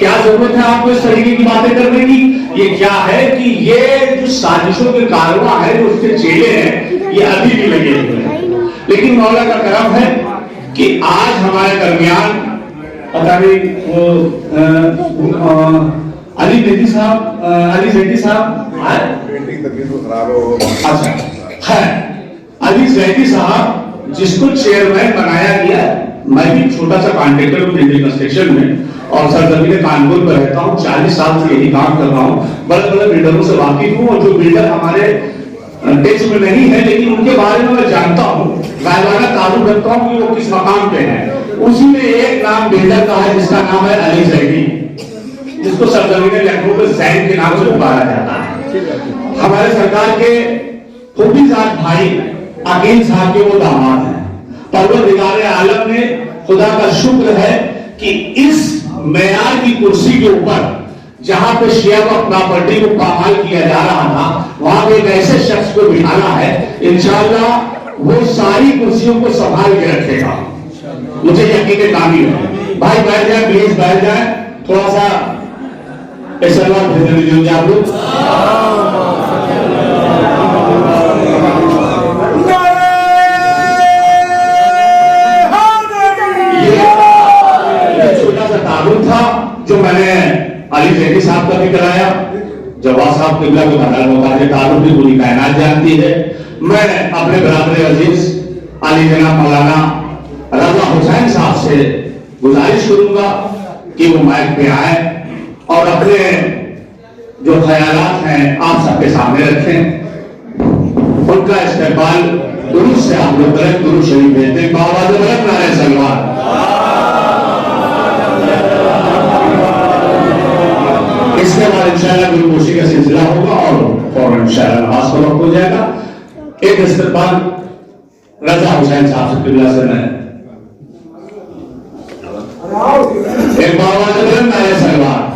کیا ضرورت ہے آپ کو اس طریقے کی باتیں کرنے کی؟ یہ کیا ہے کہ یہ جو سازشوں کے کارواں ہے جو اس کے چیلے ہیں یہ ابھی بھی لگے ہوئے ہیں. لیکن مولا کا کرم ہے کہ آج ہمارے درمیان پتہ نہیں وہ علی زیدی صاحب اچھا ہے علی زیدی صاحب جس کو چیئرمین بنایا گیا. میں بھی چھوٹا سا کانٹریکٹر ہوں دہلی کنسٹرکشن میں اور سرزمین کانپور میں رہتا ہوں. 40 سال سے یہی کام کر رہا ہوں. بڑے بڑے بلڈروں سے واقف ہوں اور جو بلڈر ہمارے ٹیکس میں نہیں ہے لیکن ان کے بارے میں جانتا ہوں, غائبانہ تعلق رکھتا ہوں کہ وہ کس مقام پہ ہیں. اسی میں ایک نام بلڈر کا ہے جس کا نام ہے علی زیدی, جس کو سرزمین لکھنؤ کے زین کے نام سے پکارا جاتا ہے. ہمارے سرکار کے خوبی ذات بھائی عقیل صاحب کے وہ داماد ہیں. پروردگار عالم نے خدا کا شکر ہے کہ اس معیار کی کرسی کے اوپر جہاں پہ شیعہ و پراپرٹی کو پامال کیا جا رہا تھا وہاں پہ ایک ایسے شخص کو بٹھانا ہے. انشاءاللہ وہ ساری کرسیوں کو سنبھال کے رکھے گا, مجھے یقین تعمیر ہے. بھائی بیٹھ جائیں, پلیز بیٹھ جائیں. تھوڑا سا سلوات بھیج دیجیے آپ لوگ. تھا جو میں نے علی زیدی صاحب کا بھی کرایا. جواد صاحب قبلہ کو بدل ہوتا ہے, تعلق بھی پوری کائنات جانتی ہے. میں اپنے برادر عزیز علی جناب مولانا رضا حسین صاحب سے گزارش کروں گا کہ وہ مائک پہ آئیں اور اپنے جو خیالات ہیں آپ سب کے سامنے رکھیں. ان کا استقبال درود سے آپ لوگ کریں. درود شریف بھیجتے ہیں. باواد بلند نعرہ سلوات. اس کے بعد انشاءاللہ گرو گوشی کا سلسلہ ہوگا اور فوراً انشاءاللہ نماز کا وقت ہو جائے گا. ایک استقبال رضا حسین صاحب سے قبلہ سے میں ایک باواد بلند نعرہ سلوات.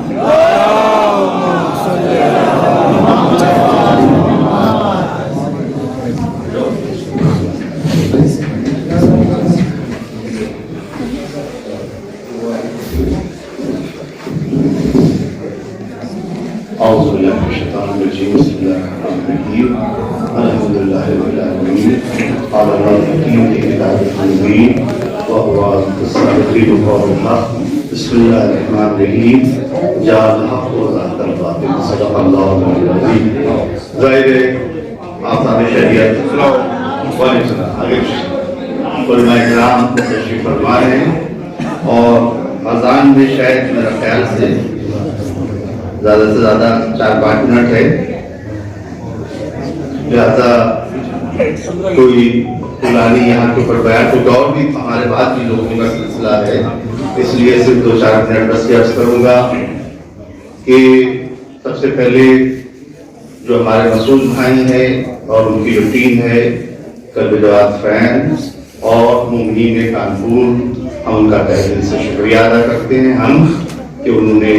أعوذ بالله من الشيطان الرجيم. بسم الله الرحمن الرحيم. الحمد لله رب العالمين على الرحمن الرحيم وهو الصادق وهو الحق. بسم الله الرحمن الرحيم. جاء الحق وزهق الباطل. صدق الله العظيم. غير آثار شریعت علماء کرام تشریف فرما رہے ہیں اور اذان میں شاید میرا خیال سے زیادہ سے زیادہ 4-5 منٹ ہے, لہذا کوئی پرانی یہاں کے اوپر بیان ہوگا اور بھی ہمارے بعد بھی لوگوں کا سلسلہ ہے, اس لیے صرف 2-4 منٹ بس یہ عرض کروں گا کہ سب سے پہلے جو ہمارے مسعود بھائی ہیں اور ان کی جو ٹیم ہے قلب جواد فین اور مومنین کانپور, ہم ان کا تہہ دل سے شکریہ ادا کرتے ہیں ہم کہ انہوں نے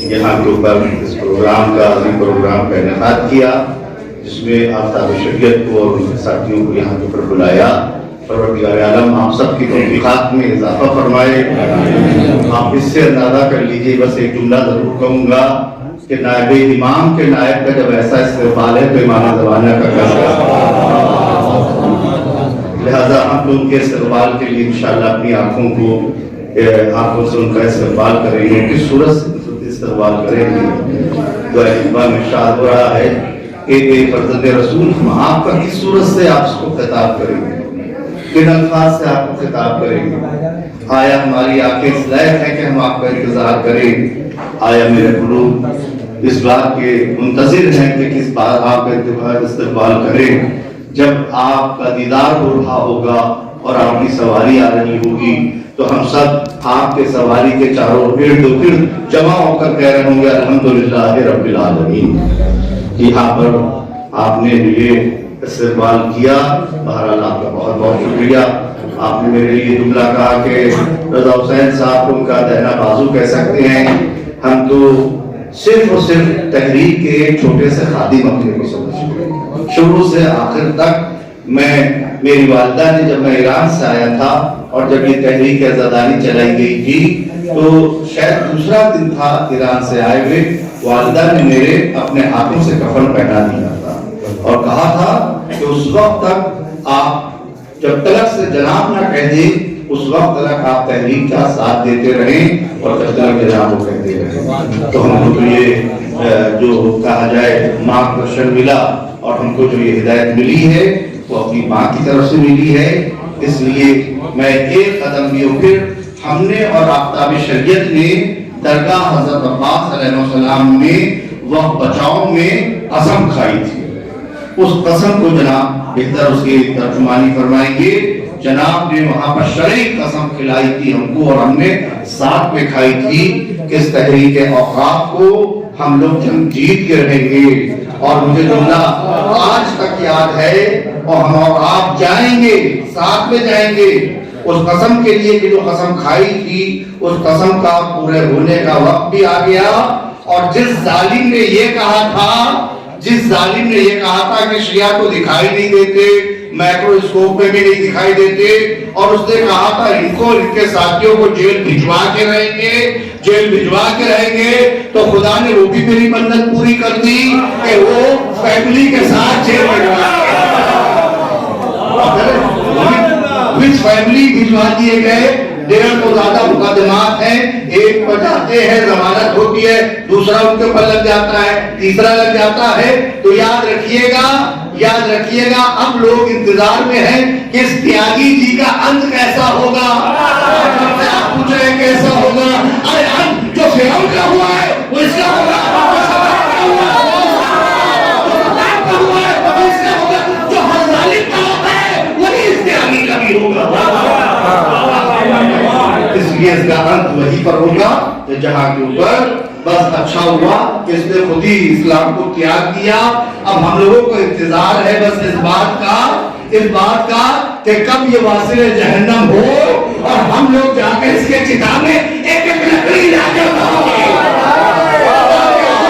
یہاں کے اوپر اس پروگرام کا عظیم پروگرام کا انعقاد کیا جس میں آفتاب شریعت کو اور ان کے ساتھیوں کو یہاں کے اوپر بلایا. پروردگار عالم آپ سب کی توفیقات میں اضافہ فرمائے. آپ اس سے اندازہ کر لیجئے, بس ایک جملہ ضرور کہوں گا کہ نائب امام کے نائب کا جب ایسا استقبال ہے تو امام زمانہ کا کیسا, لہذا ہم لوگ کے استقبال کے لیے انشاءاللہ اپنی آنکھوں سے ان کا استقبال کریں گے. کس صورت سے استقبال کریں گے؟ تو اقبال میں ارشاد ہو رہا ہے کہ اے فرزند رسول, ہم آپ کا کس صورت سے آپ کو خطاب کریں گے, کن الفاظ سے آپ کو خطاب کریں گے؟ آیا ہماری آنکھیں اس لائق ہیں کہ ہم آپ کا انتظار کریں؟ آیا میرے قلوب اس بات کے منتظر ہیں کہ کس بات آپ کا استقبال کریں؟ جب آپ کا دیدار ہو رہا ہوگا اور آپ کی سواری آ رہی ہوگی تو ہم سب آپ کے سواری کے چاروں ارد گرد جمع ہو کر کہہ رہے ہوں گے الحمدللہ رب العالمین. یہاں پر آپ نے یہ استقبال کیا, بہرحال آپ کا بہت بہت شکریہ. آپ نے میرے لیے جملہ کہا کہ رضا حسین صاحب کو ان کا دہنا بازو کہہ سکتے ہیں. ہم تو صرف اور صرف تحریک کے ایک چھوٹے سے خادم اپنے کو سمجھتے ہیں, شروع سے آخر تک میں میری والدہ نے جب میں ایران سے آیا تھا اور جب یہ تحریک آزادانی چلائی گئی تھی تو شاید دوسرا دن تھا ایران سے آئے ہوئے، والدہ نے میرے اپنے ہاتھوں سے کفن پہنا دیا تھا اور کہا تھا کہ اس وقت تک آپ جب تلک سے جناب نہ کہہ دیں اس وقت تک آپ تحریک کا ساتھ دیتے رہیں اور جب تک جناب کو کہتے رہیں۔ تو ہم کو تو یہ جو کہا جائے مارگدرشن ملا اور ہم کو جو یہ ہدایت ملی ہے وہ اپنی ماں کی طرف سے ملی ہے، اس لیے میں ایک قدم بھی پھر ہم نے اور آفتاب شریعت نے درگاہ حضرت عباس علیہ السلام میں وقت بچاؤ میں قسم کھائی تھی، اس قسم کو جناب بہتر اس کی ترجمانی فرمائیں گے۔ جناب نے وہاں پر شرعی قسم کھلائی تھی ہم کو اور ہم نے ساتھ میں کھائی تھی کہ اس تحریک اوقاف کو ہم لوگ جنگ جیت کے رہیں گے، اور مجھے جملہ آج تک یاد ہے، اور ہم اور آپ جائیں گے، ساتھ میں جائیں گے اس قسم کے لیے کہ جو قسم کھائی تھی اس قسم کا پورے ہونے کا وقت بھی آ گیا۔ اور جس ظالم نے یہ کہا تھا کہ شیعہ کو دکھائی نہیں دیتے، مائکروسکوپ میں بھی نہیں دکھائی دیتے، اور اس نے کہا تھا ان کو ان کے ساتھیوں کو جیل بھجوا کے رہیں گے، تو خدا نے وہ بھی میری منت پوری کر دی کہ وہ فیملی کے ساتھ جیل بھجوا فیملی بھجوا دیے گئے۔ 1.5 تو زیادہ مقدمات ہیں، ایک پر جاتے ہیں ضمانت ہوتی ہے، دوسرا ان کے اوپر لگ جاتا ہے، تیسرا لگ جاتا ہے۔ تو یاد رکھیے گا اب لوگ انتظار میں ہیں کہ اس تیاگی جی کا انت کیسا ہوگا۔ آپ پوچھ رہے ہیں کیسا ہوگا؟ ارے انت جو فرعون کا ہوا ہے وہ اس کا ہوگا، جو ہر ظالم کا ہوتا ہے وہی اس تیاگی کا بھی ہوگا۔ اس لیے اس کا انت وہی پر ہوگا جہاں کے اوپر بس اچھا ہوا کہ اس نے خود ہی اسلام کو تیاگ دیا۔ اب ہم لوگوں کو انتظار ہے بس اس بات کا کہ کب یہ واصل جہنم ہو اور ہم لوگ جا کے اس کے چتا میں ایک لکڑی لا کے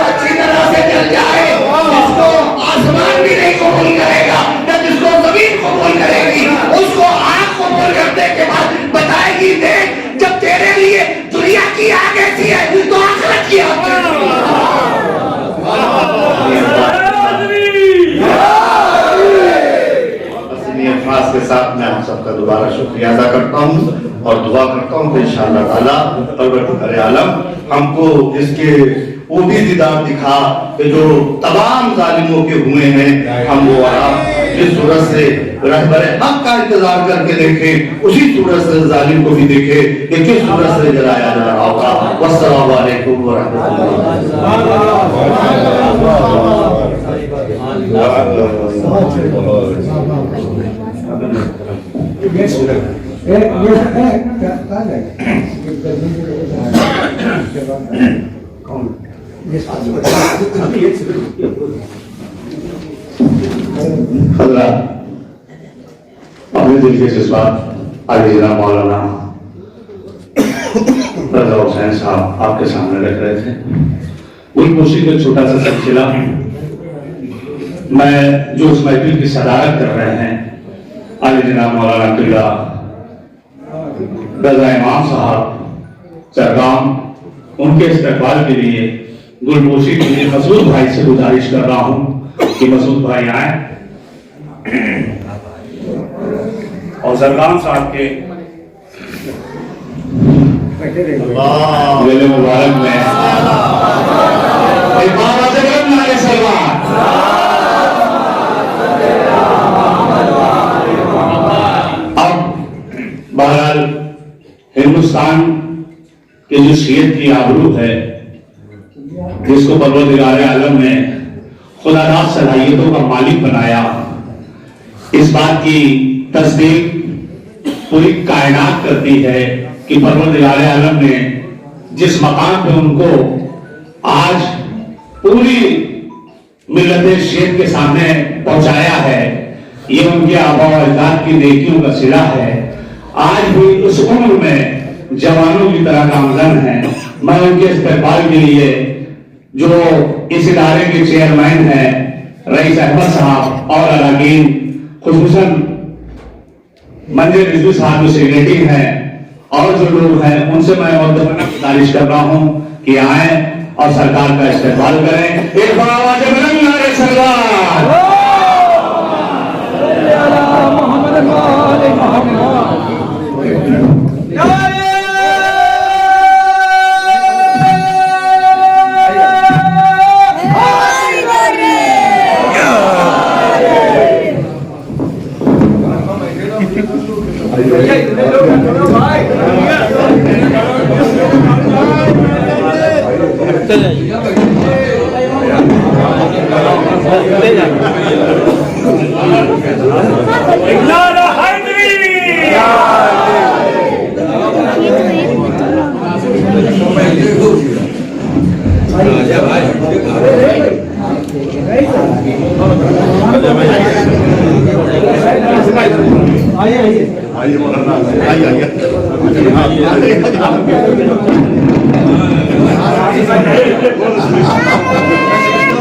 اچھی طرح سے جل جائے، جس کو آسمان بھی نہیں قبول کرے گا نہ جس کو زمین قبول کرے گی، اس کو آگ قبول کرنے کے بعد بتائے گی دیکھ جب تیرے لیے دنیا کی آگ ایسی ہے تو آخرت کی آگ الفاظ کے ساتھ میں آپ سب کا دوبارہ شکریہ ادا کرتا ہوں اور دعا کرتا ہوں کہ انشاءاللہ تعالیٰ پروردگار عالم ہم کو اس کے وہ بھی دیدار دکھا کہ جو تمام ظالموں کے ہوئے ہیں ہم وہ آپ جس صورت سے رہبر حق کا انتظار کر کے دیکھیں اسی صورت سے ظالم کو بھی دیکھیں کہ کس صورت سے جلایا جا رہا ہوگا۔ والسلام علیکم ورحمۃ حضرات اپنے دل کے جذبات آگے جناب مولانا رضا حسین صاحب آپ کے سامنے رکھ رہے تھے۔ وہی کوشش کا چھوٹا سا سلسلہ میں جو اس محفل کی صدارت کر رہے ہیں آگے جناب مولانا قبلہ رضا امام صاحب چرگام، ان کے استقبال کے لیے گلپوشی کے لیے مسعود بھائی سے گزارش کر رہا ہوں کہ مسعود بھائی آئیں اور سرگام صاحب کے میلے مبارک میں اب بہرحال ہندوستان کے جو شیعت کی آبرو ہے جس کو پروردگار عالم نے خدا داد صلاحیتوں کا مالک بنایا، اس بات کی تصدیق پوری کائنات کرتی ہے کہ پروردگار عالم نے جس مقام پہ ان کو آج پوری ملت شیعت کے سامنے پہنچایا ہے، یہ ان کے آباء و اجداد کی نیکیوں کا صلہ ہے۔ آج بھی اس عمر میں جوانوں کی طرح گامزن ہیں۔ میں ان کے استقبال کے لیے جو اس ادارے کے چیئرمین ہیں رئیس احمد صاحب اور اراکین خصوصاً منظر رضوی صاحب جو سیکریٹری ہیں اور جو لوگ ہیں ان سے میں مؤدبانہ گزارش کر رہا ہوں کہ آئیں اور سرکار کا استقبال کریں. ایک بار آواز بلند نعرہ سرکار.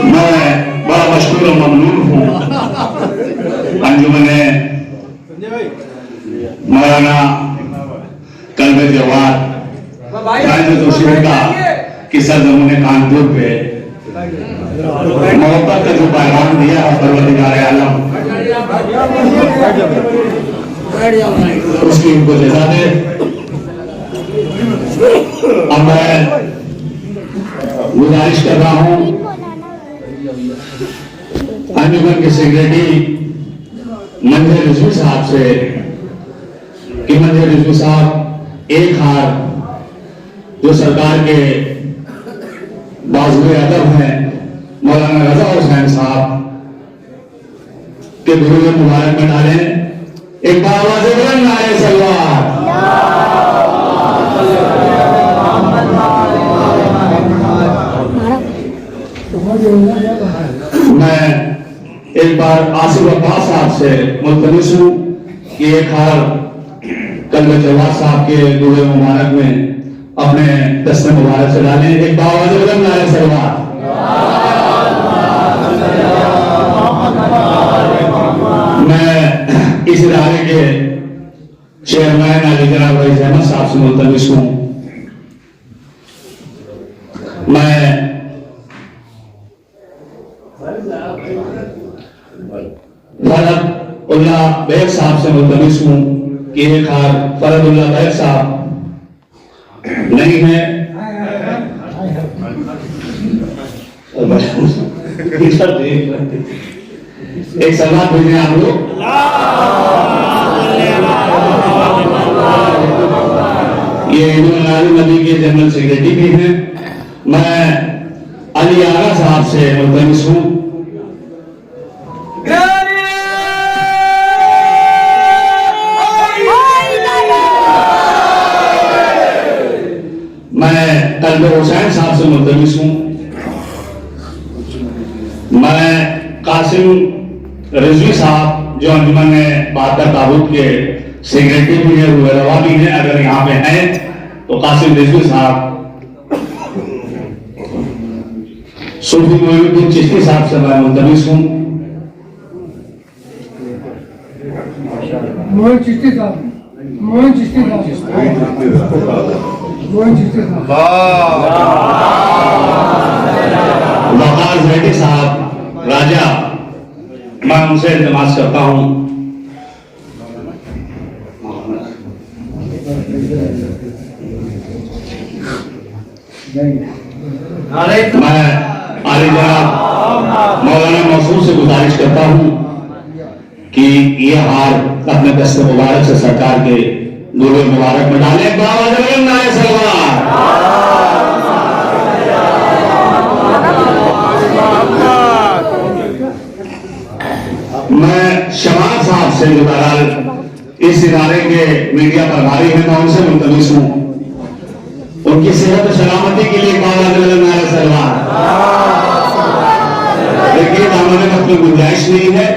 میں بڑا مشکور و ممنون ہوں انجمن مولانا کلب جواد کا کہ سرزمین کانپور پہ محبت کا جو پیغام دیا ہے پروردگار عالم اس کی ان کو جزا دے. اب میں گزارش کر رہا ہوں انجمن کے سیکریٹری منظر رضوی صاحب سے کہ منظر رضوی صاحب ایک ہار جو سرکار کے بازوئے ادب ہیں مولانا رضا حسین صاحب کے درود مبارک میں ڈالیں. ایک بار آواز بلند نعرہ سرکار. میں ایک بار آصف عباس صاحب سے ملتمس ہوں کہ ایک ہار کلب جواد صاحب کے درود مبارک میں اپنے دست مبارک سے ڈالیں. ایک بار آواز بلند نعرہ سرکار. میں اس ادارے کے چیئرمین علی جناب رئیس احمد صاحب سے ملتمس ہوں. میں فرد اللہ بیگ صاحب سے ملتمس ہوں کہ ایک ہار فرد اللہ بیگ صاحب نہیں ہے. ایک سلام بھیجیں آپ لوگ. یہ نبی کے جنرل سیکریٹری بھی ہیں. میں علی آغا صاحب سے ملتمس ہوں. میں کلب حسین صاحب سے ملتمس ہوں. میں قاسم رضوی صاحب جو انجمن بہادر تابوت کے سیکریٹری بھی ہیں روح روا بھی ہیں اگر یہاں پہ ہیں تو قاسم رضوی صاحب. صوفی معین الدین چشتی صاحب سے میں ملتمس ہوں. موہن چشتی صاحب وقار زیدی صاحب راجہ میں ان سے التماس کرتا ہوں. میں علی جناب مولانا منصور سے گزارش کرتا ہوں کہ یہ ہار اپنے دست مبارک سے سرکار کے درود مبارک میں ڈالیں. بآواز بلند نعرہ سرکار. میں شمال صاحب سے جو بہرحال اس ادارے کے میڈیا پربھاری ہیں میں ان سے ملتمس ہوں. ان کی صحت و سلامتی کے لیے بآواز بلند نعرہ سرکار. دیکھیے دامن میں کوئی گنجائش نہیں ہے.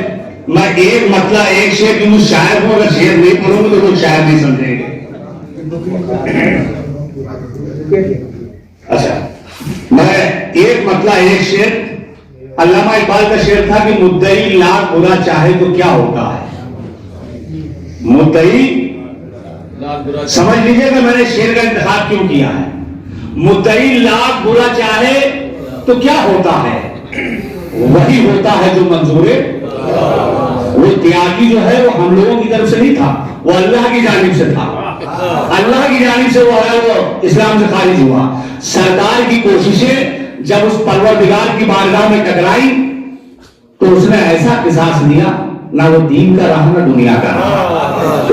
میں ایک مطلب ایک شعر کی مجھ شاعر ہوں, اگر شعر نہیں پڑھوں گا تو کوئی شاعر نہیں سمجھیں گے. اچھا میں ایک مطلب ایک شعر, علامہ اقبال کا شعر تھا کہ مدعی لاکھ برا چاہے تو کیا ہوتا ہے, مدعی سمجھ لیجئے کہ میں نے شعر کا انتخاب کیوں کیا ہے. مدعی لاکھ برا چاہے تو کیا ہوتا ہے؟ وہی ہوتا ہے جو منظور ہے. وہ تیاگی جو ہے وہ ہم لوگوں کی طرف سے نہیں تھا, وہ اللہ کی جانب سے تھا. اللہ کی جانب سے وہ اسلام سے خارج ہوا. سرکار کی کوششیں جب اس پروردگار کی بارگاہ میں ٹکرائی تو اس نے ایسا قصاص لیا, نہ وہ دین کا رہا نہ دنیا کا رہا.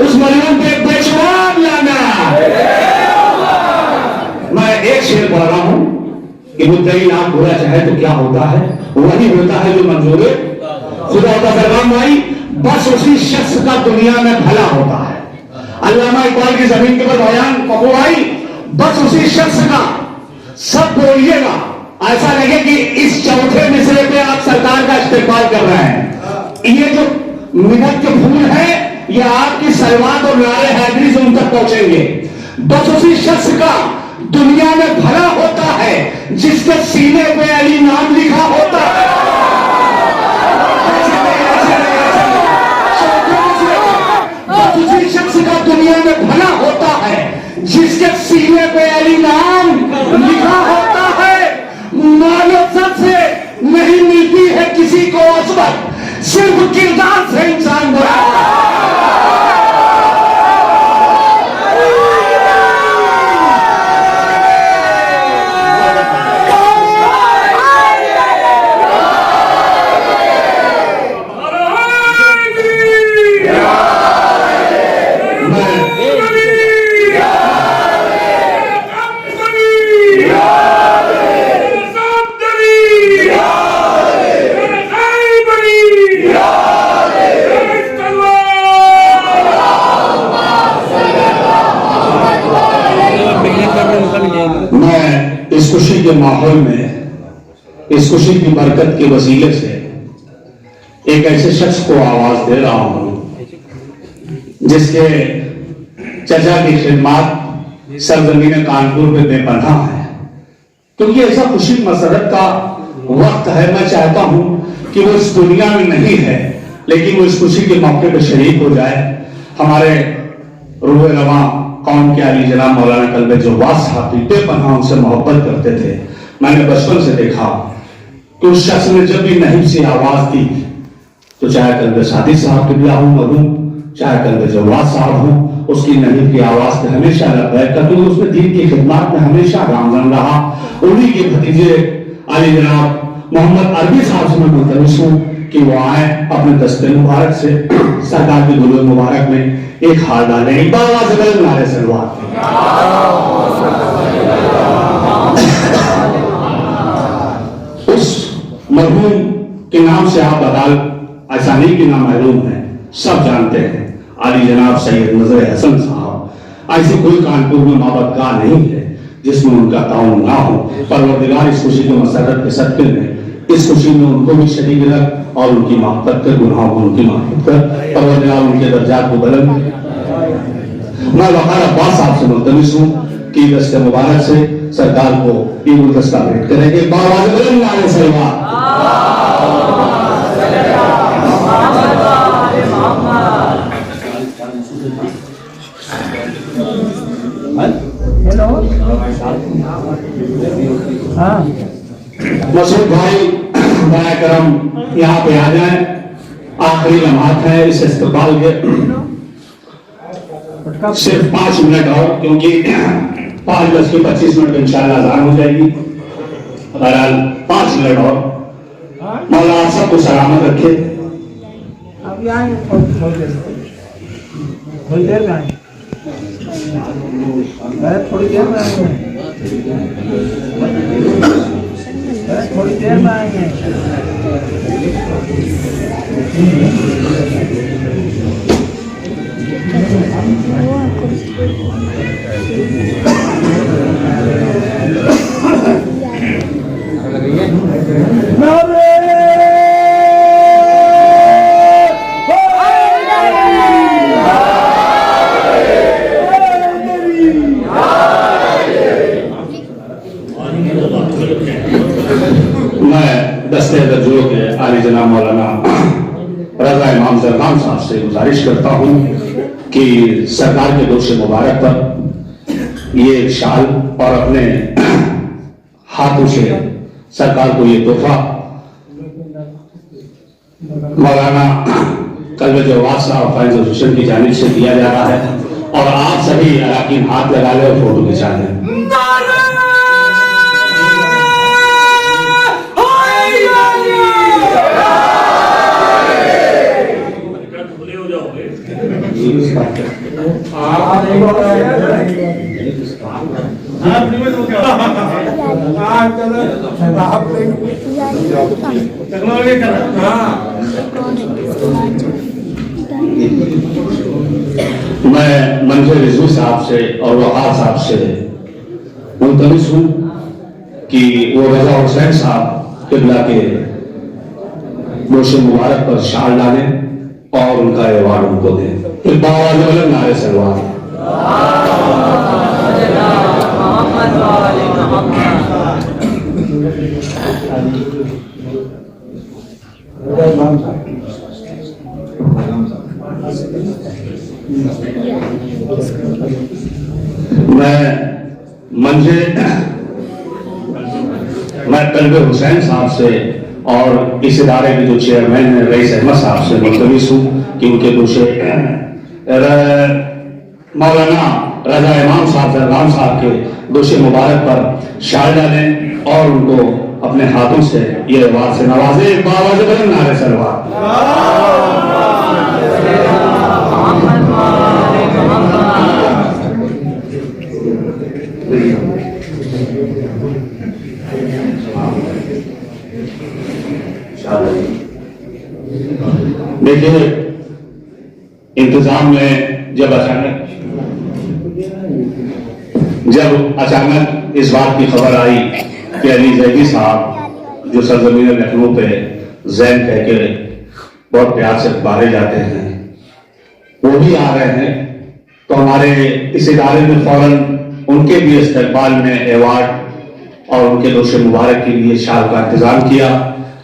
اس ملعون پہ بے شمار لانا. میں ایک شعر پڑھ رہا ہوں کہ مدعی لاکھ برا چاہے تو کیا ہوتا ہے, وہی ہوتا ہے جو منظور ہے. خدا کا پیغام بھائی, بس اسی شخص کا دنیا میں بھلا ہوتا ہے. علامہ اقبال کی زمین کے پر بیان پپو بھائی, بس اسی شخص کا. سب بولیے گا, ایسا لگے کہ اس چوتھے مصرے پہ آپ سرکار کا استقبال کر رہے ہیں. یہ جو منت کے پھول ہیں یہ آپ کی سلوات اور نعرے حیدری سے ان تک پہنچیں گے. بس اسی شخص کا دنیا میں بھلا ہوتا ہے جس کے سینے پہ علی نام لکھا ہوتا ہے. بس اسی شخص کا دنیا میں بھلا ہوتا ہے جس کے سینے پہ علی نام لکھا ہوتا ہے. مال و زر سے نہیں ملتی ہے کسی کو عصمت, صرف کردار سے انسان بڑا ہے. اس خوشی کے ماحول میں, اس خوشی کی برکت کے وسیلے سے ایک ایسے شخص کو آواز دے رہا ہوں جس کے چچا کی خدمات سرزمین کانپور پہ بے پناہ ہے. کیونکہ ایسا خوشی مسرت کا وقت ہے, میں چاہتا ہوں کہ وہ اس دنیا میں نہیں ہے لیکن وہ اس خوشی کے موقع پہ شریک ہو جائے. ہمارے روح رواں قوم کے علی جناب مولانا کلب جواز صاحب بے پناہ ان سے محبت کرتے تھے. میں نے بچپن سے دیکھا کہ اس شخص نے جب بھی نحیف سی آواز دی تو چاہے کلب سادی صاحب قبلہ ہوں مرحوم, چاہے کلب جواز صاحب ہوں, اس کی نحیف کی آواز پہ ہمیشہ لبیک کرتے. اس نے دین کی خدمات میں ہمیشہ گامزن رہا. انہی کے بھتیجے علی جناب محمد عربی صاحب سے میں ملتمس ہوں کہ وہ آئیں اپنے دستے مبارک سے سرکار کے گلوے مبارک میں ایک ہار ڈالیں. ایک بار آواز بلند نعرے سلوات. اس مرحوم کے نام سے آپ بدال آسانی کے نام معلوم ہے, سب جانتے ہیں. علی جناب سید نظر حسن صاحب, ایسی کوئی کانپور میں محبت گاہ نہیں ہے جس میں ان کا تعاون نہ ہو. پروردگار اس خوشی کو مسرت کے صدقے میں اس خوشی میں ان کو بھی شریک رکھ اور ان کی محبت کر, گناہوں کو ان کی محبت کر. پروردگار ان کے درجات کو بلند کرے. میں وقار عباس صاحب سے ملتمس ہوں کہ دست مبارک سے سرکار کو عید الفطر بھیٹ کریں گے. باواز بلند نعرے سلوات. مسعود بھائی برائے کرم یہاں پہ آ جائیں. آخری لمحات ہیں اس استقبال کے, صرف 5 منٹ اور, کیونکہ 5:25 پہ انشاءاللہ اذان ہو جائے گی. بہرحال 5 منٹ اور. مولا آپ سب کو سلامت رکھے. تھوڑی دیر میں آئیں, تھوڑی دیر میں آئیں گے, تھوڑی دیر میں آئیں گے. دستے درجوں کے عالی جناب مولانا رضا امام زرغام صاحب سے گزارش کرتا ہوں کہ سرکار کے دوش مبارک پر یہ ایک شال اور اپنے ہاتھوں سے سرکار کو یہ تحفہ مولانا قلب جواد صاحب فائز حسین کی جانب سے دیا جا رہا ہے، اور آپ سبھی اراکین ہاتھ لگا لیں اور فوٹو کھنچا لیں۔ میں منظر رضوی صاحب سے اور وقار صاحب سے ملتمس ہوں کہ وہ رضا حسین صاحب قبلہ کے گوش مبارک پر شال ڈالیں اور ان کا ایوارڈ ان کو دیں۔ پھر باواز بلند نعرے سلوات۔ میں قلب حسین صاحب سے اور اس ادارے کے جو چیئرمین ہیں رئیس احمد صاحب سے ملتمس ہوں کہ ان کے دوسرے مولانا رضا امام صاحب زرگام صاحب کے دوش مبارک پر شال ڈالیں اور ان کو اپنے ہاتھوں سے یہ ایوارڈ سے نوازیں۔ باواز بلند نعرے سلوات۔ دیکھیے انتظام میں جب اچانک اس بات کی خبر آئی کہ علی زیدی صاحب جو سرزمین لکھنؤ پہ زین کہہ کے بہت پیار سے پکارے جاتے ہیں وہ بھی آ رہے ہیں، تو ہمارے اس ادارے میں فوراً ان کے بھی استقبال میں ایوارڈ اور ان کے دوش مبارک کے لیے شال کا انتظام کیا،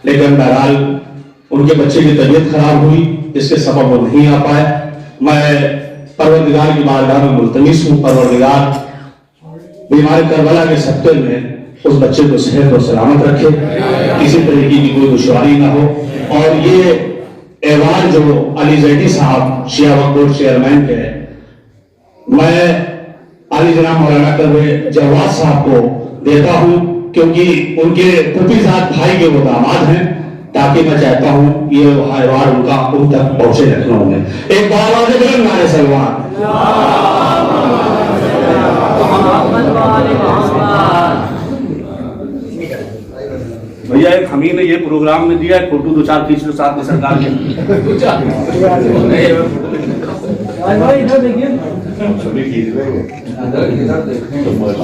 لیکن بہرحال ان کے بچے کی طبیعت خراب ہوئی جس کے سبب وہ نہیں آ پائے۔ میں پروردگار کی بارگاہ میں ملتمس ہوں، پروردگار بیمار کربلا کے صدقے میں اس بچے کو صحت و سلامت رکھے، کسی طریقے کی کوئی دشواری نہ ہو، اور یہ ایوارڈ جو علی زیدی صاحب شیعہ وقف بورڈ چیئرمین کے میں علی جناب مولانا قلب جواد صاحب کو دیتا ہوں، کیونکہ ان کے پھوپھی زاد بھائی کے وہ داماد ہیں، تاکہ میں چاہتا ہوں یہ ایوارڈ ان کا ان تک پہنچے لکھنؤ میں۔ ایک بار آواز بلند نعرے سلوات۔ بھیا ایک ہم ہی نے یہ پروگرام میں دیا ہے، فوٹو دو چار کھینچ لو ساتھ میں سرکار کے۔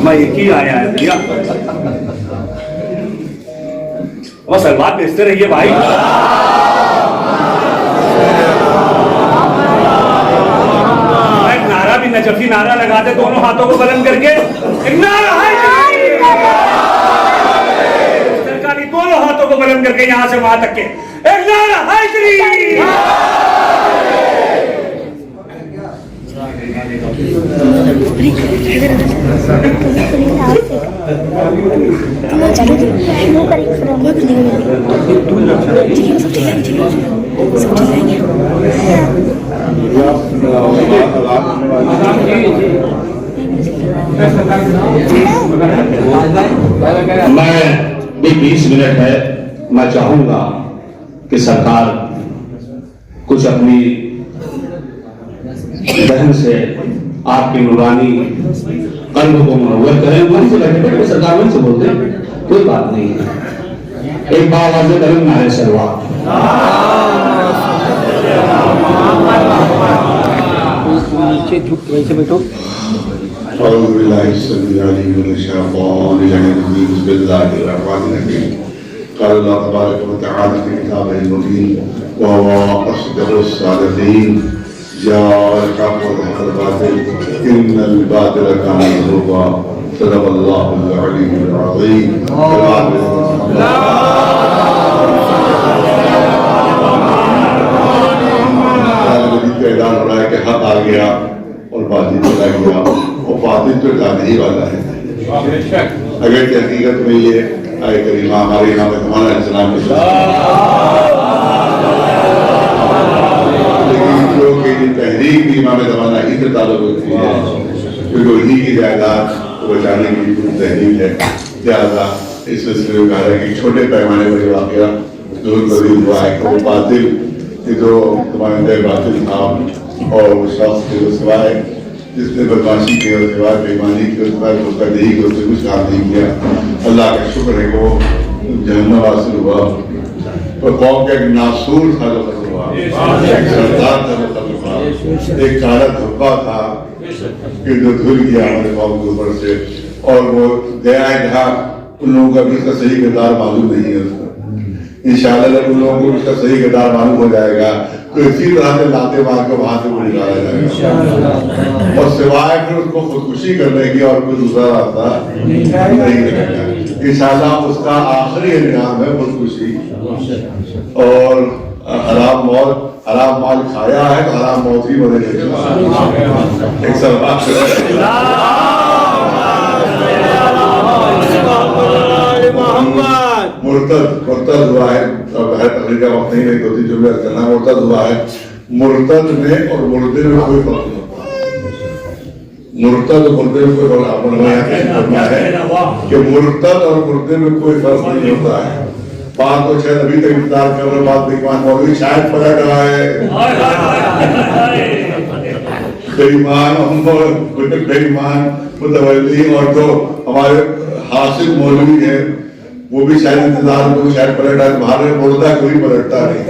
میں ایک ہی آیا ہے بھیا، بس سلوات بھیجتے رہیے بھائی۔ ایک نعرہ بھی نجفی نعرہ لگا دے دونوں ہاتھوں کو بلند کر کے، ایک نعرہ ہے سرکاری، دونوں ہاتھوں کو بلند کر کے یہاں سے وہاں تک کے ایک نعرہ حیدری۔ میں بھی 20 منٹ ہے، میں چاہوں گا کہ سرکار کچھ اپنی ذہن سے آپ کی نورانی قلب کو منور کریں۔ من سے بیٹھے بیٹھے سرکار من سے بولتے ہیں، کوئی بات نہیں ہے۔ ایک بار آواز بلند نعرے سلوات۔ أعوذ بالله السميع العليم من الشيطان الرجيم بسم الله الرحمن الرحيم قال الله تبارك وتعالى في كتابه المبين وهو أصدق الصادقين جاء الحق وزهق الباطل إن الباطل كان زهوقا صدق الله العلي العظيم اعلان ہو رہا ہے کہ حق آ گیا، اگرچہ حقیقت میں یہ آئے کریمہ ہمارے امام زمان علیہ السلام کے لیکن جو کہ یہ تحریک بھی امام زمانہ ہی سے تعلق ہوتی ہے کیونکہ انہی کی جائیداد کو بچانے کی پوری تحریک ہے. لہٰذا اس سلسلے میں کہا ہے کہ چھوٹے پیمانے پر یہ واقعہ ضرور تبدیل ہوا ہے کہ وہ باطل کہ جو نمائندہ باطل تھا اور وہ شخص کے سوائے جس نے بدماشی کی اور سوائے بےمانی کی اور سوائے مستقدی کی اس نے کچھ کام نہیں کیا. اللہ کا شکر ہے کہ وہ جہنم حاصل ہوا اور قوم کا ایک ناسور تھا جو ختم ہوا, ایک سردار تھا جو ختم ہوا, ایک کالا دھبا تھا کہ جو دھل گیا ہمارے قوم کے اوپر سے, اور وہ گیا ہے جہاں ان لوگوں کا بھی اس کا صحیح کردار معلوم نہیں ہے. اس کا انشاءاللہ جب ان لوگوں کو اس کا صحیح کردار معلوم ہو جائے گا تو اسی طرح سے لاتے مار کے وہاں سے وہ نکالا جائے گا, اور سوائے پھر اس کو خودکشی کرنے کی اور کوئی دوسرا راستہ نہیں رہے گا. انشاءاللہ اس کا آخری انجام ہے خودکشی, اور حرام موت, حرام مال کھایا ہے تو حرام موت ہی مرے گا. ایک سوال مرتد ہوا ہے, تقریر کا وقت نہیں رہی ہوتی جو میں کرنا, مرتد ہوا ہے. مرتد میں اور مردے میں کوئی فرق نہیں ہوتا. مرتد اور مردے میں کوئی فرق ہے کہ مرتد اور مردے میں کوئی فرق نہیں ہوتا ہے. بات تو شاید ابھی تک انتظار کر رہے, بات بےمان مولوی شاید پلٹ رہا ہے. بےمان متولی اور جو ہمارے حاصل مولوی ہیں وہ بھی شاید انتظار کو شاید پلٹ ہے. باہر مردہ کوئی پلٹتا نہیں,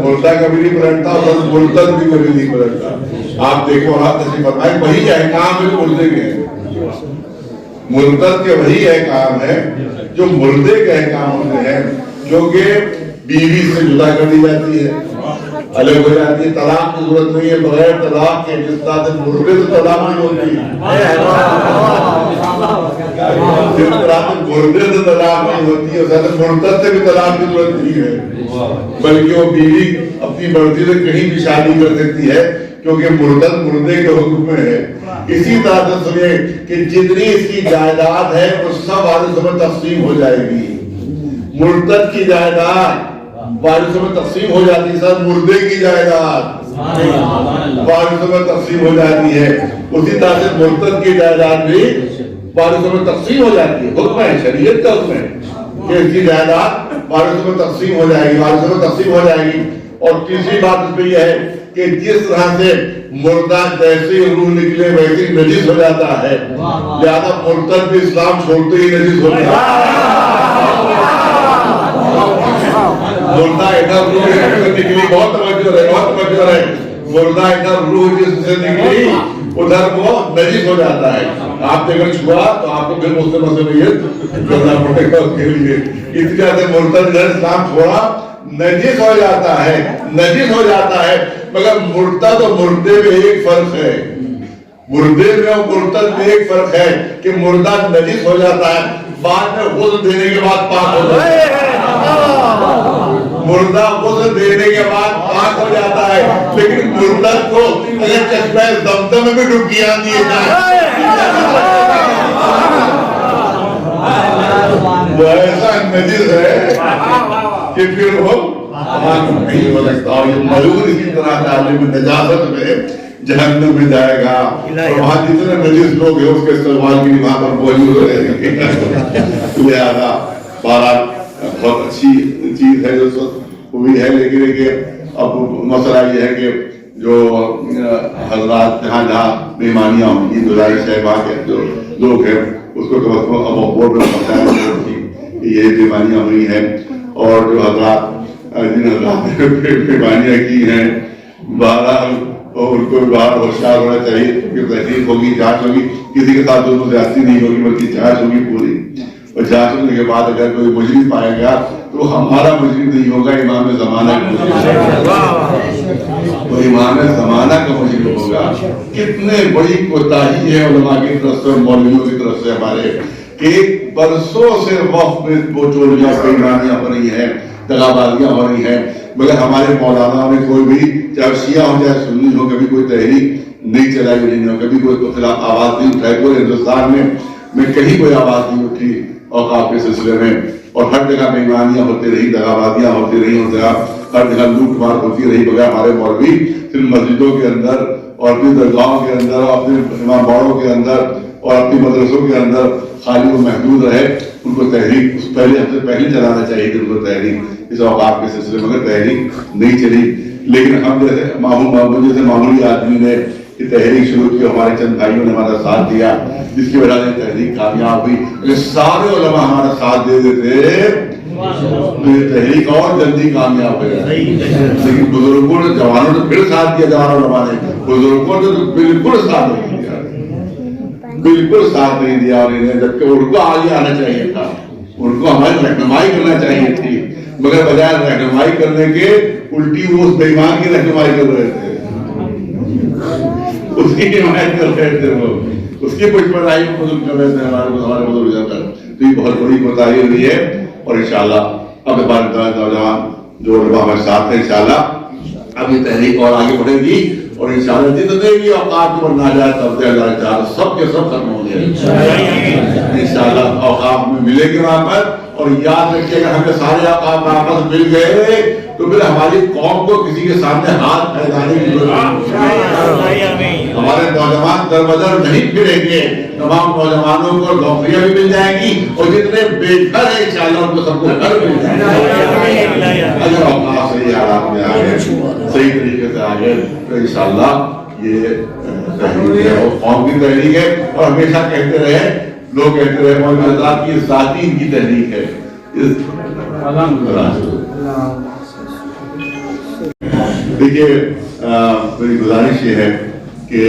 مردہ کبھی نہیں پلٹتا اور مرتد بھی کبھی نہیں پلٹتا. آپ دیکھو آپ تشریف فرمائیں, وہی احکام ہے مردے کے, مرتد کے وہی احکام ہے جو مردے کے احکام ہوتے ہیں, جو کہ بیوی سے جدا کر دی جاتی ہے, الگ ہو جاتی ہے, طلاق کی ضرورت نہیں ہے. بغیر طلاق کے جس طرح سے مردے سے طلاق نہیں ہوتی, جس طرح سے مردے سے طلاق نہیں ہوتی ہے, اس طرح سے مرتد سے بھی طلاق کی ضرورت نہیں ہے, بلکہ وہ بیوی اپنی مرضی سے کہیں بھی شادی کر سکتی ہے کیونکہ مرتد مردے کے حکم میں ہے. اسی طرح سے سنیے کہ جتنی اس کی جائیداد ہے وہ سب وارثوں میں تقسیم ہو جائے گی. مرتد کی جائیداد وارثوں میں تقسیم ہو جاتی ہے, سر مردے کی جائیداد وارثوں میں تقسیم ہو جاتی ہے. اسی طرح سے مرتد کی جائیداد بھی وارثوں میں تقسیم ہو جاتی ہے. حکم ہے, شریعت کا حکم ہے کہ اس کی جائیداد وارثوں میں تقسیم ہو جائے گی, وارثوں میں تقسیم ہو جائے گی. اور تیسری بات اس میں یہ ہے کہ جس طرح سے مردہ جیسے روح نکلے ویسے ہی نجس ہو جاتا ہے, لہذا مرتد بھی اسلام چھوڑتے ہی نجس ہو جاتا ہے. مردہ ادھر روح نکلی, بہت توجہ رہے, بہت توجہ رہے, مردہ ادھر روح جس سے نکلی ادھر وہ نجس ہو جاتا ہے. آپ نے اگر چھوا تو آپ کو پھر مسلموں سے نیت کرنا پڑے گا اس کے لیے. اس لیے سے مرتد نے اسلام چھوڑا, نجس ہو جاتا ہے, نجس ہو جاتا ہے. مگر مرتد اور مردے میں ایک فرق ہے, مردے میں اور مرتد میں ایک فرق ہے کہ مردہ نجس ہو جاتا ہے, بعد میں غسل دینے کے بعد پاک ہو جاتا ہے. مردہ غسل دینے کے بعد پاک ہو جاتا ہے, لیکن مرتد کو اگر چشمہ زمزم میں ڈبکیاں دیے جائیں وہ ایسا نجس ہے کہ پھر وہ نہیں ہو سکتا. اور یہ ملعون اسی طرح سے عالم نجاست میں جہنم میں جائے گا, اور وہاں جتنے نجس لوگ ہیں اس کے استعمال کی وہاں پر موجود رہے گے. لہذا بہرحال بہت اچھی چیز ہے جو ہوئی ہے, لیکن اب مسئلہ یہ ہے کہ جو حضرات جہاں جہاں بیماریاں ہوں گی, گزارش ہے وہاں کے جو لوگ ہیں اس کو اب بورڈ میں پہنچانا کہ یہ بیماریاں ہوئی ہیں, اور جو حضرات جن حضرات نے بیماریاں کی ہیں بہرحال ان کو باہر ہوشیار ہونا چاہیے, کیونکہ تحقیق ہوگی, جانچ ہوگی, کسی کے ساتھ ظلم و زیادتی نہیں ہوگی بلکہ جانچ ہوگی پوری, اور جانچ ہونے کے بعد اگر کوئی مجرم پایا گیا تو ہمارا مجرم نہیں ہوگا, امام زمانہ کا مجرم ہوگا, وہ امام زمانہ کا مجرم ہوگا. کتنے بڑی کوتاہی ہے علماء کی طرف سے, مولویوں کی طرف سے ہمارے, کہ برسوں سے وقت میں وہ چوریاں بیماریاں ہو رہی ہیں, دغابازیاں ہو رہی ہیں, مگر ہمارے مولانا نے کوئی بھی چاہے شیعہ ہو چاہے سنی ہو کبھی کوئی تحریک نہیں چلائی انہوں نے, کبھی کوئی کے خلاف آواز نہیں اٹھائی. پورے ہندوستان میں کہیں کوئی آواز نہیں اٹھی اوقاف کے سلسلے میں, اور ہر جگہ بےایمانیاں ہوتی رہی, دغابازیاں ہوتی رہی, ہر جگہ لوٹ مار ہوتی رہی, بغیر ہمارے مولوی صرف مسجدوں کے اندر اور اپنی درگاہوں کے اندر اور اپنے امام باڑوں کے اندر اور اپنی مدرسوں کے اندر خالی و محدود رہے. ان کو تحریک پہلے ہم سے پہلے چلانا چاہیے تھی ان کو تحریک اس اوقاف کے سلسلے میں, مگر تحریک نہیں چلی. لیکن ہم جیسے معمولی آدمی نے یہ تحریک شروع کی, ہمارے چند بھائیوں نے ہمارا ساتھ دیا, جس کی وجہ سے تحریک کامیاب ہوئی. اگر سارے علماء ہمارا ساتھ دے دیتے تو یہ تحریک اور جلدی کامیاب ہو جائے. لیکن بزرگوں نے, جوانوں نے پھر ساتھ دیا, جوان علماء نے, بزرگوں نے تو بالکل ساتھ نہیں دیا, بالکل ساتھ نہیں دیا. اور انہیں جبکہ ان کو آگے آنا چاہیے تھا, ان کو ہماری رہنمائی کرنا چاہیے تھی, مگر بجائے رہنمائی کرنے کے الٹی وہ اس بے ایمان کی رہنمائی کر رہے تھے, اس کی حمایت کر رہے تھے, وہ اس کی پشت پناہی بزرگ کر رہے تھے ہمارے بزرگ جا کر. تو یہ بہت بڑی کوتاہی ہوئی ہے. اور انشاءاللہ اب ہمارے نوجوان جو علماء ہمارے ساتھ ہیں, انشاءاللہ اب یہ تحریک اور آگے بڑھے گی, اور انشاءاللہ جتنے بھی اوقاف پر ناجائز قبضے سب کے سب ختم ہوں گے انشاءاللہ. اوقاف میں ملے گی وہاں پر, اور یاد رکھیے گا ہمیں سارے اوقاف آپس مل گئے تو پھر ہماری قوم کو کسی کے سامنے ہاتھ پھیلانے کی ضرورت نہیں. ہمارے نوجوان در بدر نہیں پھریں گے, تمام نوجوانوں کو نوکریاں بھی مل جائیں گی, اور جتنے بے گھر ہیں انشاءاللہ ان کو سب کو گھر مل جائیں گے. اگر اوقاف صحیح حالات میں آگے صحیح طریقے سے آگے تو انشاءاللہ یہ تحریک ہے, وہ قوم کی تحریک ہے. اور ہمیشہ کہتے رہے, لوگ کہتے رہے مولوی حضرات کی ذاتی ان کی تحریک ہے. دیکھیے میری گزارش یہ ہے کہ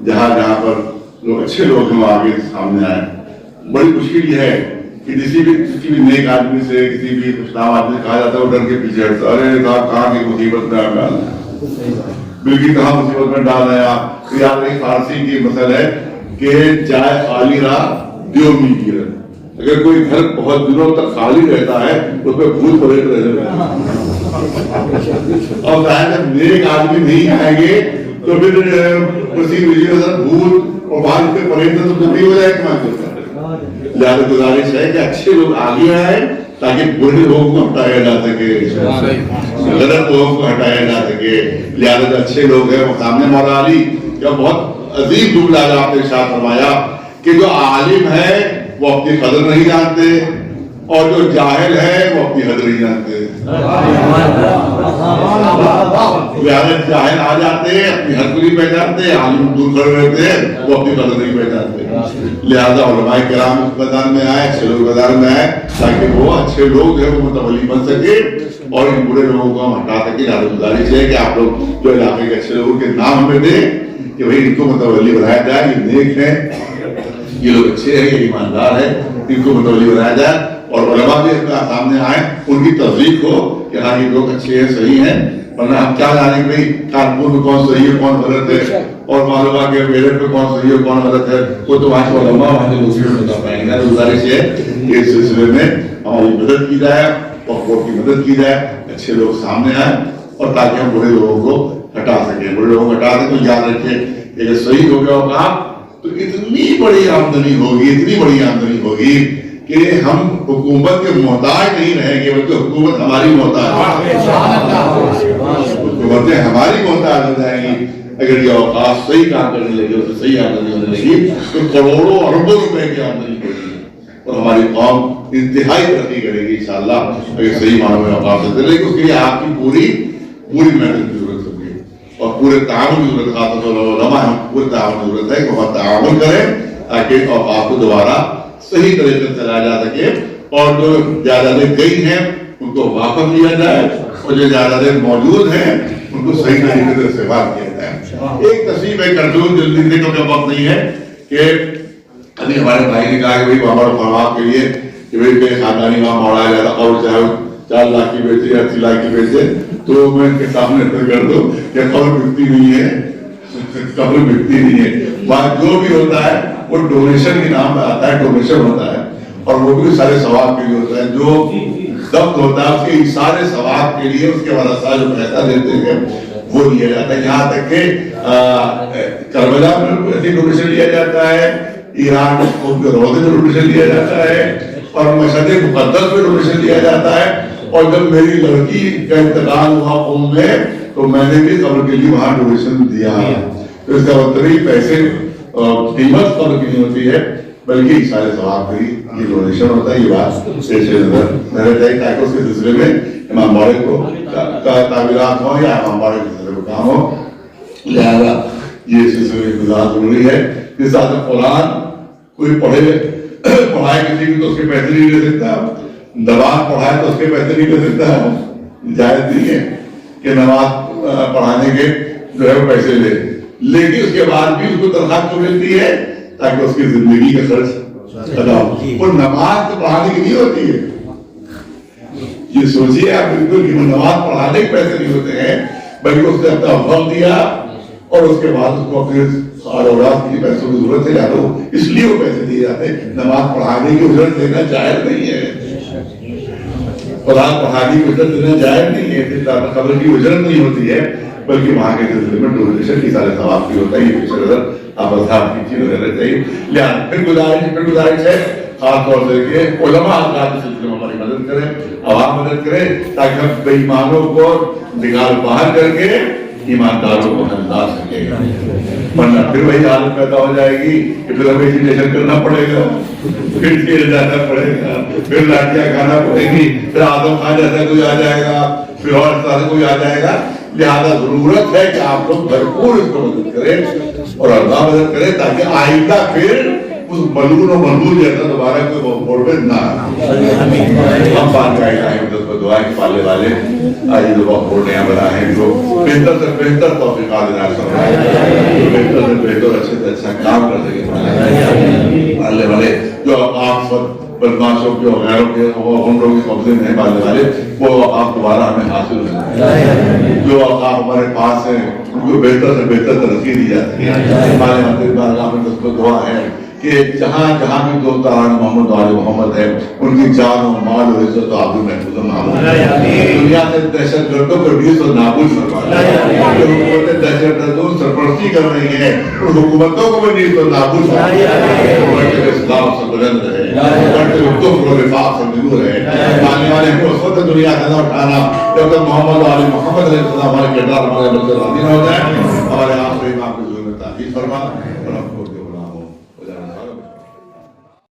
جہاں جہاں پر لوگ اچھے لوگ ہیں وہ آگے سامنے آئے. بڑی مشکل یہ ہے کہ کسی بھی نیک آدمی سے, کسی بھی خوشنام آدمی سے کہا جاتا ہے وہ ڈر کے پیچھے ہٹتا ہے, ارے کہاں کی مصیبت میں ڈال بالکل کہاں مصیبت میں ڈال رہے آپ. یاد رہی فارسی کی مثل ہے کہ چائے خالی رہا دیو می کی رہے. اگر کوئی گھر بہت دنوں تک خالی رہتا ہے اس میں بھوت پریت رہتے ہیں, اور ظاہر نیک آدمی نہیں آئیں گے تو پھر کسی بھوت اور بعد پہ پریت تو نہیں ہو جائے کہ لہٰذا گزارش ہے کہ اچھے لوگ آگے آئے تاکہ برے لوگوں کو ہٹایا جا سکے, غلط لوگوں کو ہٹایا جا سکے. لہٰذا جو اچھے لوگ ہیں وہ سامنے مولا علی کا بہت عظیم جملہ آپ نے ارشاد فرمایا کہ جو عالم ہے وہ اپنی قدر نہیں جانتے, اور جو جاہل ہے وہ اپنی قدر نہیں جانتے. لہٰذا جاہل آ جاتے ہیں, اپنی حد کو نہیں پہچانتے, عالم دور کھڑے رہتے ہیں وہ اپنی قدر نہیں پہچانتے. لہٰذا علماء کرام اس میدان میں آئے, اچھے لوگ میدان میں آئے تاکہ وہ اچھے لوگ ہیں وہ متولی بن سکے اور ان برے لوگوں کو ہم ہٹا سکے. لہٰذا گزارش ہے کہ آپ لوگ جو علاقے کے اچھے لوگوں کے نام ہمیں دیں کہ بھائی ان کو متولی بنایا جائے, یہ نیک ہیں, یہ لوگ اچھے ہیں, یہ ایماندار ہیں, ان کو متولی بنایا جائے. اور علماء بھی سامنے آئے, ان کی تصدیق ہو کہ ہاں یہ لوگ اچھے ہیں, صحیح ہیں. ورنہ ہم کیا جانیں گے کانپور میں کون صحیح ہے کون غلط ہے, اور معلوم ہے کہ میرے پہ کون صحیح ہے کون غلط ہے, وہ تو وہاں کے علماء وہاں کے دوسرے بتا پائیں گے. گزارش ہے کہ اس سلسلے میں ہماری مدد کی جائے اور کوٹ کی مدد کی جائے, اچھے لوگ سامنے آئیں اور تاکہ ہم برے لوگوں کو ہٹا سکیں. برے لوگوں کو ہٹا دیں تو یاد رکھیں کہ اگر صحیح ہو گیا ہوگا تو اتنی بڑی آمدنی ہوگی, اتنی بڑی آمدنی ہوگی کہ ہم حکومت کے محتاج نہیں رہیں گے, بلکہ حکومت ہماری محتاج, حکومتیں ہماری محتاج ہو جائیں گی. اگر یہ اوقاف صحیح کام کرنے لگے, اسے صحیح آمدنی ہونے لگی تو کروڑوں اربوں روپے کی آمدنی ہوگی, اور ہماری قوم انتہائی ترقی کرے گی انشاءاللہ اگر صحیح معنوں میں اوقاف سے. لیکن اس کے لیے آپ کی پوری محنت کی ضرورت ہوگی اور پورے تعاون کی ضرورت, خاص طور پر علماء ہم پورے تعاون کی ضرورت ہے کہ وہ تعاون کریں تاکہ اوقاف کو دوبارہ صحیح طریقے سے چلایا جا سکے, اور جو جائیدادیں گئی ہیں ان کو واپس لیا جائے, اور جو جائیدادیں موجود ہیں ان کو صحیح طریقے سے استعمال کیا جائے. ایک تصویر میں کرجون جلدی سے کیونکہ وقت نہیں ہے کہ ابھی ہمارے بھائی نے کہا کہ بھائی وہاں پر خواب کے لیے کہ بھائی بے خاندانی وہاں موڑا جاتا, اور چاہے 4 لاکھ کی بیچے یا 80 لاکھ کی بیچے, تو میں ان کے سامنے کر دوں کہ قبر بکتی نہیں ہے, قبر بکتی نہیں ہے. وہاں جو بھی ہوتا ہے وہ ڈونیشن کے نام پہ آتا ہے, ڈونیشن ہوتا ہے, اور وہ بھی سارے ثواب کے لیے ہوتا ہے. جو ضبط ہوتا ہے اس کے سارے ثواب کے لیے اس کے ورثہ جو پیسہ دیتے ہیں وہ لیا جاتا ہے. یہاں تک کہ کربلا میں ایسی ڈونیشن لیا جاتا ہے, ایران کے روزے میں ڈونیشن لیا جاتا ہے, اور مشہد مقدس میں ڈونیشن لیا جاتا ہے. اور جب میری لڑکی کا انتقال ہوا قوم میں تو میں نے بھی قبر کے لیے وہاں ڈونیشن دیا. تو اس کا مطلب پیسے قیمت قبر کی نہیں ہوتی ہے بلکہ اشارے ثواب کی یہ ڈونیشن ہوتا ہے. یہ بات پیش نظر میرے چاہیے تاکہ اس کے سلسلے میں امام باڑے کو تعبیرات ہوں یا امام باڑے کے سلسلے میں کام ہو. لہذا یہ سلسلے میں گزار ضروری ہے. جس طرح سے قرآن کوئی پڑھائے کسی کو تو اس کے پیسے نہیں لے سکتا, نماز پڑھائے تو اس کے پیسے نہیں لے سکتا. جائز نہیں ہے کہ نماز پڑھانے کے جو ہے وہ پیسے لے, لیکن اس کے بعد بھی اس کو تنخواہ تو ملتی ہے تاکہ اس کی زندگی کا خرچ ادا ہو. وہ نماز تو پڑھانے کی نہیں ہوتی ہے, یہ سوچیے آپ بالکل کہ وہ نماز پڑھانے کے پیسے نہیں ہوتے ہیں بلکہ اس نے اپنا وقت دیا اور اس کے بعد اس کو اپنے اولاد کی پیسوں کی ضرورت ہے, یا تو اس لیے وہ پیسے دیے جاتے ہیں. نماز پڑھانے کی اجرت دینا جائز نہیں ہے, قرآن پڑھانے کی اجرت دینا جائز نہیں ہے, قبر کی اجرت نہیں ہوتی ہے بلکہ وہاں کے سلسلے میں ڈونیشن کی سارے ثواب بھی ہوتا ہے. یہ پیش نظر آپ اصحاب کی چیز رہنا چاہیے. لہٰذا پھر گزارش ہے خاص طور سے کہ علماء حضرات کے سلسلے میں ہماری مدد کریں, عوام مدد کرے تاکہ ہم بے ایمانوں کو نکال باہر کر کے ایمانداروں کو ہم لا سکیں. ورنہ پھر وہی حالت پیدا ہو جائے گی کہ پھر ہمیں ایجوکیشن کرنا پڑے گا, پھر جیل جانا پڑے گا, پھر لاٹیاں کھانا پڑے گی, پھر آدم خان جیسا کوئی آ جائے گا, پھر اور اس طرح سے کوئی آ جائے گا. لہذا ضرورت ہے کہ آپ لوگ بھرپور اس کو مدد کریں اور اللہ مدد کرے تاکہ آئندہ پھر اس ملون و منظور جیسا دوبارہ کوئی موڑ نہ ہم بات کا دعا کے پالنے والے آج جو بہت نیا بنا ہے جو بہتر سے بہتر توفیقات عنایت فرمائے, بہتر سے بہتر اچھے سے اچھا کام کر سکے پالنے والے, جو آپ بدماشوں کے اور غیروں کے ہنڈوں کے قبضے میں پالنے والے وہ آپ دوبارہ ہمیں حاصل ہیں. جو آپ ہمارے پاس ہیں ان کو بہتر سے بہتر ترقی دی جاتی ہے. ہمارے مندر بارگاہ میں اس کو دعا ہے کہ جہاں جہاں بھی دوستان محمد و آل محمد ہے ان کی جان و مال و عزت و آبرو محفوظ و معمول. دنیا سے دہشت گردوں کو نیز و نابود فرمائے. جو حکومتیں دہشت گردوں سرپرستی کر رہی ہیں ان حکومتوں کو بھی نیز و نابود فرمائے. مرتبہ اسلام سے بلند رہے, مرتبہ کفر و نفاق سے دور رہے. آنے والے ہمیں اس وقت دنیا کا نہ اٹھانا جب تک محمد و آل محمد علیہ السلام ہمارے کردار ہمارے بلکہ راضی نہ ہو جائے. ہمارے